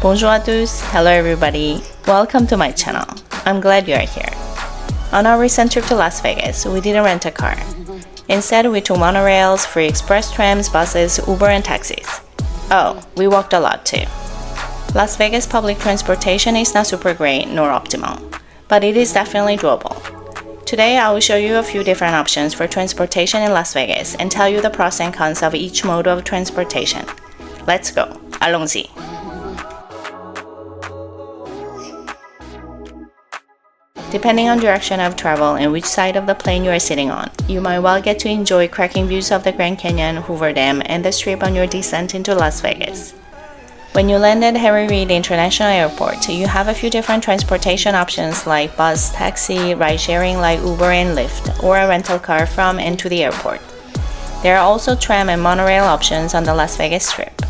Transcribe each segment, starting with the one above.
Bonjour à tous, hello everybody, welcome to my channel. I'm glad you are here. On our recent trip to Las Vegas, we didn't rent a car. Instead, we took monorails, free express trams, buses, Uber and taxis. Oh, we walked a lot too. Las Vegas public transportation is not super great nor optimal, but it is definitely doable. Today, I will show you a few different options for transportation in Las Vegas and tell you the pros and cons of each mode of transportation. Let's go, allons-y. Depending on direction of travel and which side of the plane you are sitting on, you might well get to enjoy cracking views of the Grand Canyon, Hoover Dam, and the Strip on your descent into Las Vegas. When you land at Harry Reid International Airport, you have a few different transportation options like bus, taxi, ride-sharing like Uber and Lyft, or a rental car from and to the airport. There are also tram and monorail options on the Las Vegas Strip.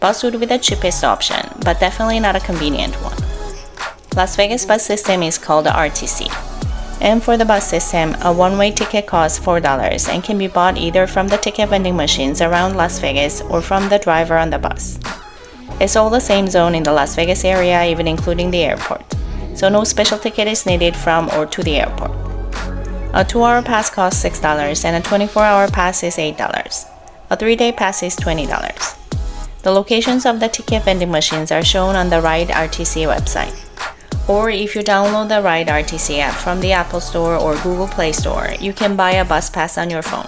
Bus would be the cheapest option, but definitely not a convenient one. Las Vegas bus system is called the RTC. And for the bus system, a one-way ticket costs $4 and can be bought either from the ticket vending machines around Las Vegas or from the driver on the bus. It's all the same zone in the Las Vegas area, even including the airport, so no special ticket is needed from or to the airport. A 2-hour pass costs $6 and a 24-hour pass is $8. A 3-day pass is $20. The locations of the ticket vending machines are shown on the Ride RTC website. Or if you download the Ride RTC app from the Apple Store or Google Play Store, you can buy a bus pass on your phone.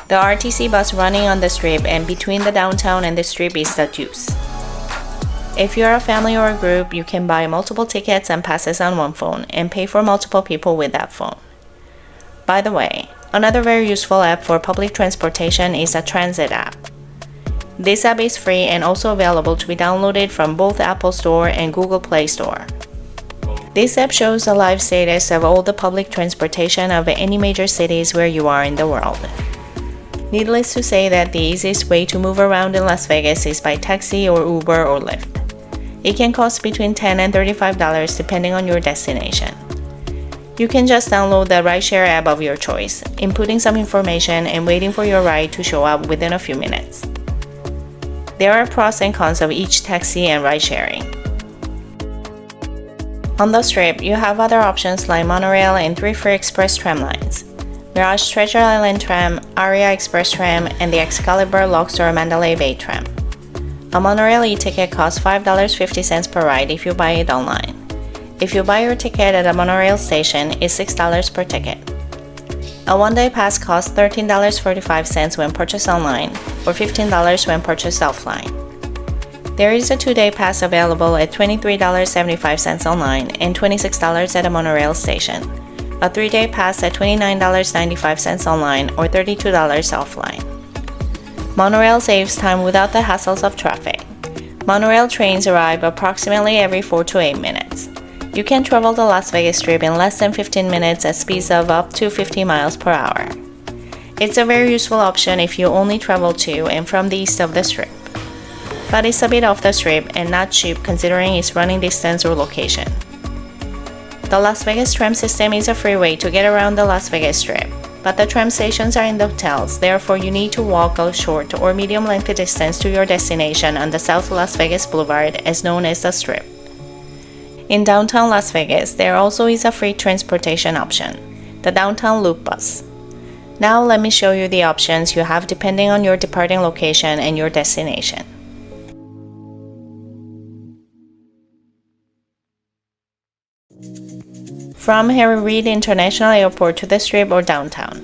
The RTC bus running on the Strip and between the downtown and the Strip is the Juice. If you are a family or a group, you can buy multiple tickets and passes on one phone and pay for multiple people with that phone. By the way, another very useful app for public transportation is a transit app. This app is free and also available to be downloaded from both Apple Store and Google Play Store. This app shows the live status of all the public transportation of any major cities where you are in the world. Needless to say that the easiest way to move around in Las Vegas is by taxi or Uber or Lyft. It can cost between $10 and $35 depending on your destination. You can just download the rideshare app of your choice, inputting some information and waiting for your ride to show up within a few minutes. There are pros and cons of each taxi and ride sharing. On the Strip, you have other options like monorail and 3 free express tram lines: Mirage Treasure Island Tram, Aria Express Tram, and the Excalibur Luxor Mandalay Bay Tram. A monorail e-ticket costs $5.50 per ride if you buy it online. If you buy your ticket at a monorail station, it's $6 per ticket. A one-day pass costs $13.45 when purchased online, or $15 when purchased offline. There is a 2-day pass available at $23.75 online and $26 at a monorail station. A 3-day pass at $29.95 online or $32 offline. Monorail saves time without the hassles of traffic. Monorail trains arrive approximately every 4 to 8 minutes. You can travel the Las Vegas Strip in less than 15 minutes at speeds of up to 50 miles per hour. It's a very useful option if you only travel to and from the east of the Strip. But it's a bit off the Strip and not cheap considering its running distance or location. The Las Vegas tram system is a free way to get around the Las Vegas Strip, but the tram stations are in the hotels, therefore you need to walk a short or medium length distance to your destination on the South Las Vegas Boulevard, as known as the Strip. In downtown Las Vegas, there also is a free transportation option, the Downtown Loop Bus. Now let me show you the options you have depending on your departing location and your destination. From Harry Reid International Airport to the Strip or downtown.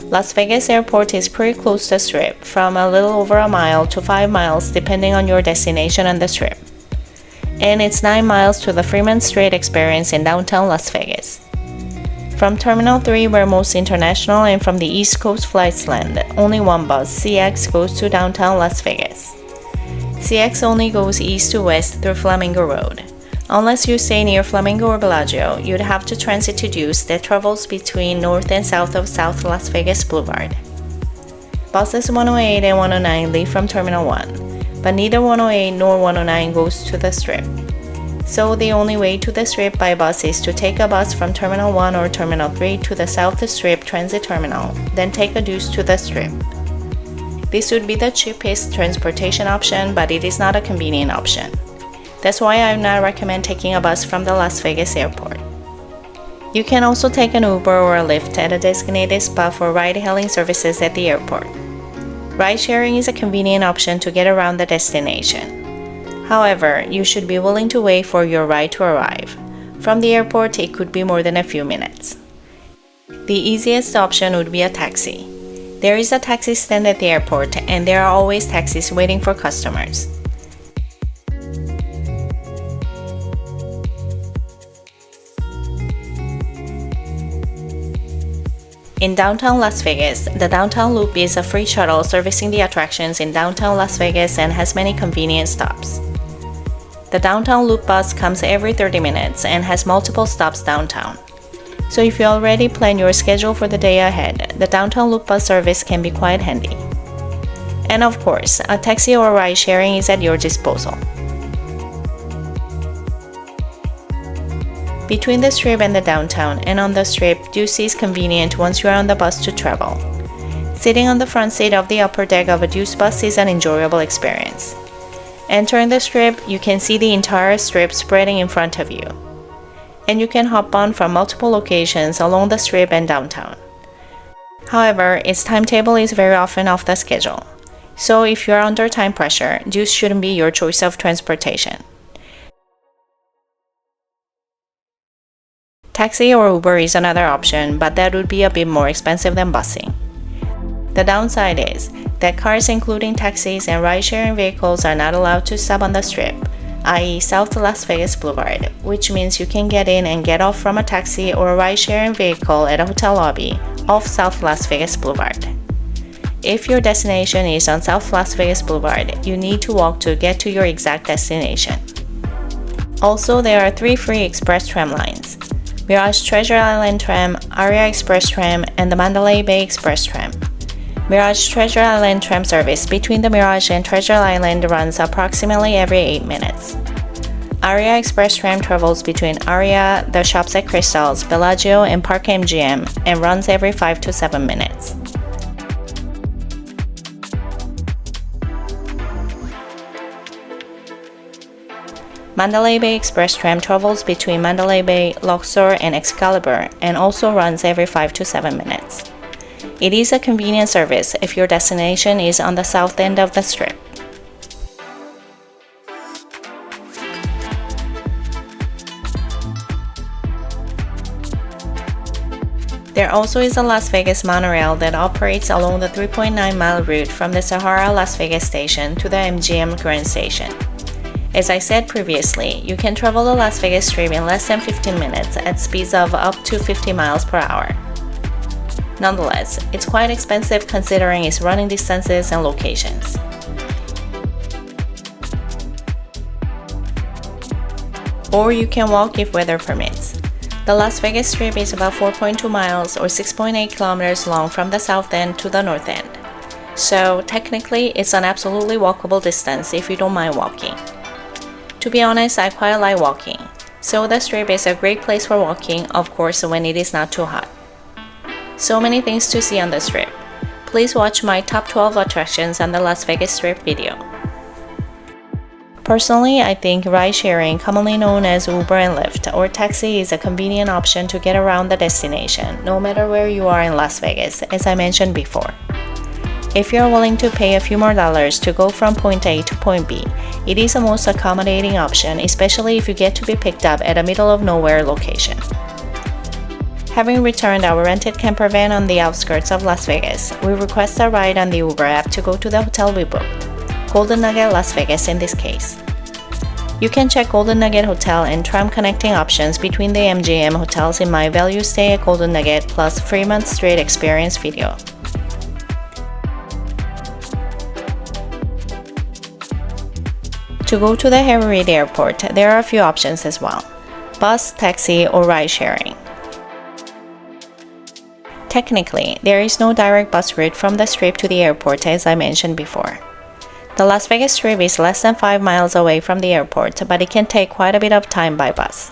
Las Vegas Airport is pretty close to the Strip, from a little over a mile to 5 miles depending on your destination on the Strip. And it's 9 miles to the Fremont Street Experience in downtown Las Vegas. From Terminal 3, where most international and from the East Coast flights land, only one bus, CX, goes to downtown Las Vegas. CX only goes east to west through Flamingo Road. Unless you stay near Flamingo or Bellagio, you'd have to transit to Deuce that travels between north and south of South Las Vegas Boulevard. Buses 108 and 109 leave from Terminal 1, but neither 108 nor 109 goes to the Strip. So the only way to the Strip by bus is to take a bus from Terminal 1 or Terminal 3 to the South Strip Transit Terminal, then take a Deuce to the Strip. This would be the cheapest transportation option, but it is not a convenient option. That's why I would not recommend taking a bus from the Las Vegas airport. You can also take an Uber or a Lyft at a designated spot for ride-hailing services at the airport. Ride-sharing is a convenient option to get around the destination. However, you should be willing to wait for your ride to arrive. From the airport, it could be more than a few minutes. The easiest option would be a taxi. There is a taxi stand at the airport, and there are always taxis waiting for customers. In downtown Las Vegas, the Downtown Loop is a free shuttle servicing the attractions in downtown Las Vegas and has many convenient stops. The Downtown Loop bus comes every 30 minutes and has multiple stops downtown. So if you already plan your schedule for the day ahead, the Downtown Loop bus service can be quite handy. And of course, a taxi or ride sharing is at your disposal. Between the Strip and the downtown and on the Strip, Deuce is convenient once you are on the bus to travel. Sitting on the front seat of the upper deck of a Deuce bus is an enjoyable experience. Entering the Strip, you can see the entire Strip spreading in front of you. And you can hop on from multiple locations along the Strip and downtown. However, its timetable is very often off the schedule. So if you are under time pressure, Deuce shouldn't be your choice of transportation. Taxi or Uber is another option, but that would be a bit more expensive than busing. The downside is that cars including taxis and ride-sharing vehicles are not allowed to stop on the Strip, i.e. South Las Vegas Boulevard, which means you can get in and get off from a taxi or a ride-sharing vehicle at a hotel lobby off South Las Vegas Boulevard. If your destination is on South Las Vegas Boulevard, you need to walk to get to your exact destination. Also, there are 3 free express tram lines: Mirage Treasure Island Tram, Aria Express Tram, and the Mandalay Bay Express Tram. Mirage Treasure Island tram service between the Mirage and Treasure Island runs approximately every 8 minutes. Aria Express Tram travels between Aria, the shops at Crystals, Bellagio, and Park MGM and runs every 5 to 7 minutes. Mandalay Bay Express Tram travels between Mandalay Bay, Luxor, and Excalibur and also runs every 5 to 7 minutes. It is a convenient service if your destination is on the south end of the Strip. There also is a Las Vegas monorail that operates along the 3.9-mile route from the Sahara Las Vegas station to the MGM Grand Station. As I said previously, you can travel the Las Vegas Strip in less than 15 minutes at speeds of up to 50 miles per hour. Nonetheless, it's quite expensive considering its running distances and locations. Or you can walk if weather permits. The Las Vegas Strip is about 4.2 miles or 6.8 kilometers long from the south end to the north end. So technically, it's an absolutely walkable distance if you don't mind walking. To be honest, I quite like walking, so the Strip is a great place for walking, of course when it is not too hot. So many things to see on the Strip. Please watch my top 12 attractions on the Las Vegas Strip video. Personally, I think ride-sharing, commonly known as Uber and Lyft, or taxi is a convenient option to get around the destination, no matter where you are in Las Vegas, as I mentioned before. If you're willing to pay a few more dollars to go from point A to point B, it is the most accommodating option, especially if you get to be picked up at a middle-of-nowhere location. Having returned our rented camper van on the outskirts of Las Vegas, we request a ride on the Uber app to go to the hotel we booked, Golden Nugget Las Vegas in this case. You can check Golden Nugget Hotel and tram connecting options between the MGM hotels in my value stay at Golden Nugget plus Fremont Street Experience video. To go to the Harry Reid Airport, there are a few options as well: bus, taxi, or ride sharing. Technically, there is no direct bus route from the Strip to the airport, as I mentioned before. The Las Vegas Strip is less than 5 miles away from the airport, but it can take quite a bit of time by bus.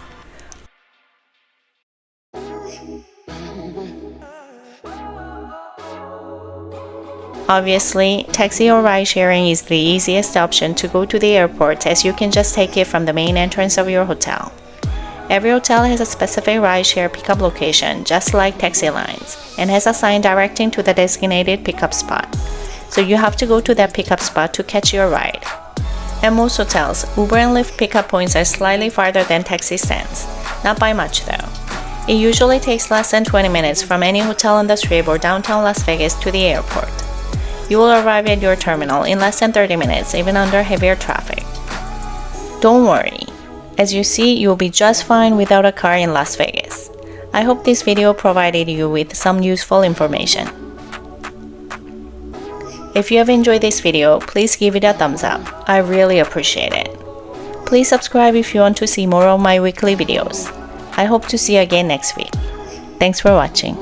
Obviously, taxi or ride sharing is the easiest option to go to the airport, as you can just take it from the main entrance of your hotel. Every hotel has a specific ride-share pickup location, just like taxi lines, and has a sign directing to the designated pickup spot. So you have to go to that pickup spot to catch your ride. At most hotels, Uber and Lyft pickup points are slightly farther than taxi stands. Not by much though. It usually takes less than 20 minutes from any hotel on the Strip or downtown Las Vegas to the airport. You will arrive at your terminal in less than 30 minutes, even under heavier traffic. Don't worry. As you see, you'll be just fine without a car in Las Vegas. I hope this video provided you with some useful information. If you have enjoyed this video, please give it a thumbs up. I really appreciate it. Please subscribe if you want to see more of my weekly videos. I hope to see you again next week. Thanks for watching.